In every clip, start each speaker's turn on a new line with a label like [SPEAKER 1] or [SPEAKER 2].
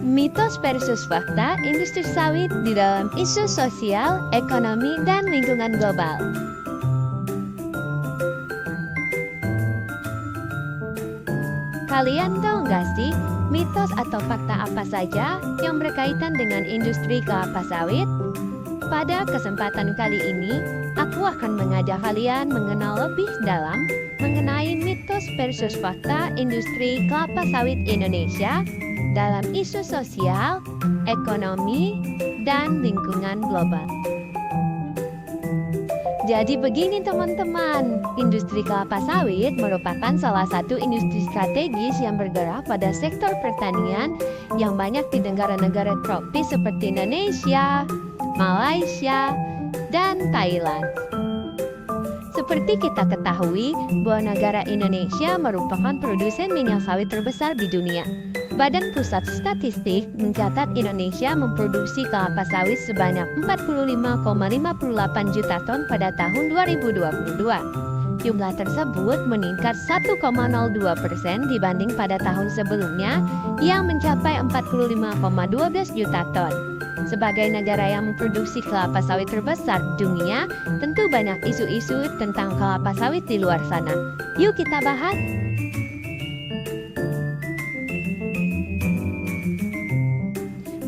[SPEAKER 1] Mitos versus fakta industri sawit di dalam isu sosial, ekonomi, dan lingkungan global. Kalian tahu nggak sih, mitos atau fakta apa saja yang berkaitan dengan industri kelapa sawit? Pada kesempatan kali ini, aku akan mengajak kalian mengenal lebih dalam mengenai mitos versus fakta industri kelapa sawit Indonesia dalam isu sosial, ekonomi, dan lingkungan global. Jadi begini teman-teman, industri kelapa sawit merupakan salah satu industri strategis yang bergerak pada sektor pertanian yang banyak di negara-negara tropis seperti Indonesia, Malaysia, dan Thailand. Seperti kita ketahui bahwa negara Indonesia merupakan produsen minyak sawit terbesar di dunia. Badan Pusat Statistik mencatat Indonesia memproduksi kelapa sawit sebanyak 45,58 juta ton pada tahun 2022. Jumlah tersebut meningkat 1,02% dibanding pada tahun sebelumnya yang mencapai 45,12 juta ton. Sebagai negara yang memproduksi kelapa sawit terbesar di dunia, tentu banyak isu-isu tentang kelapa sawit di luar sana. Yuk kita bahas!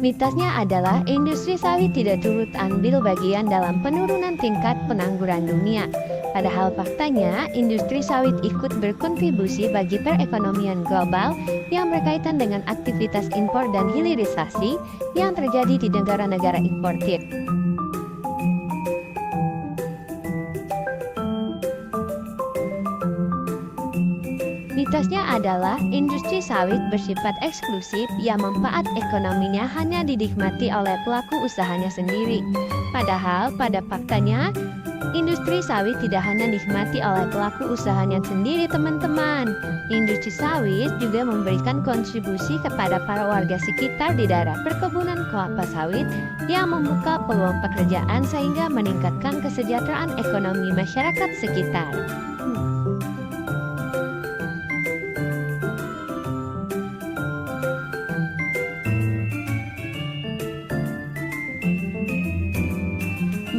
[SPEAKER 1] Mitosnya adalah industri sawit tidak turut ambil bagian dalam penurunan tingkat pengangguran dunia. Padahal faktanya, industri sawit ikut berkontribusi bagi perekonomian global yang berkaitan dengan aktivitas impor dan hilirisasi yang terjadi di negara-negara importir. Mitosnya adalah industri sawit bersifat eksklusif yang manfaat ekonominya hanya dinikmati oleh pelaku usahanya sendiri. Padahal pada faktanya, industri sawit tidak hanya dinikmati oleh pelaku usahanya sendiri teman-teman. Industri sawit juga memberikan kontribusi kepada para warga sekitar di daerah perkebunan kelapa sawit yang membuka peluang pekerjaan sehingga meningkatkan kesejahteraan ekonomi masyarakat sekitar.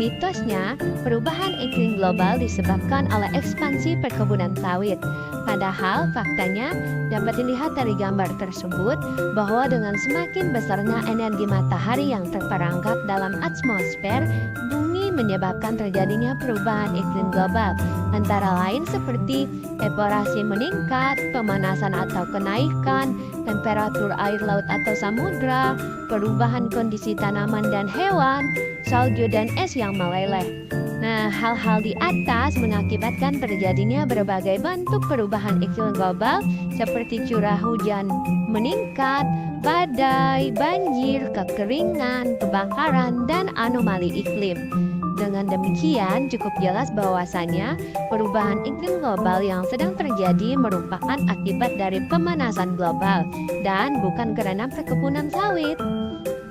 [SPEAKER 1] Mitosnya, perubahan iklim global disebabkan oleh ekspansi perkebunan sawit. Padahal faktanya dapat dilihat dari gambar tersebut bahwa dengan semakin besarnya energi matahari yang terperangkap dalam atmosfer, bumi menyebabkan terjadinya perubahan iklim global, antara lain seperti evaporasi meningkat, pemanasan atau kenaikan temperatur air laut atau samudra, perubahan kondisi tanaman dan hewan, salju dan es yang meleleh. Nah, hal-hal di atas mengakibatkan terjadinya berbagai bentuk perubahan iklim global seperti curah hujan meningkat, badai, banjir, kekeringan, kebakaran, dan anomali iklim. Dengan demikian, cukup jelas bahwasannya perubahan iklim global yang sedang terjadi merupakan akibat dari pemanasan global dan bukan karena perkebunan sawit.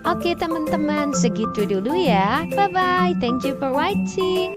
[SPEAKER 1] Oke teman-teman, segitu dulu ya. Bye-bye. Thank you for watching.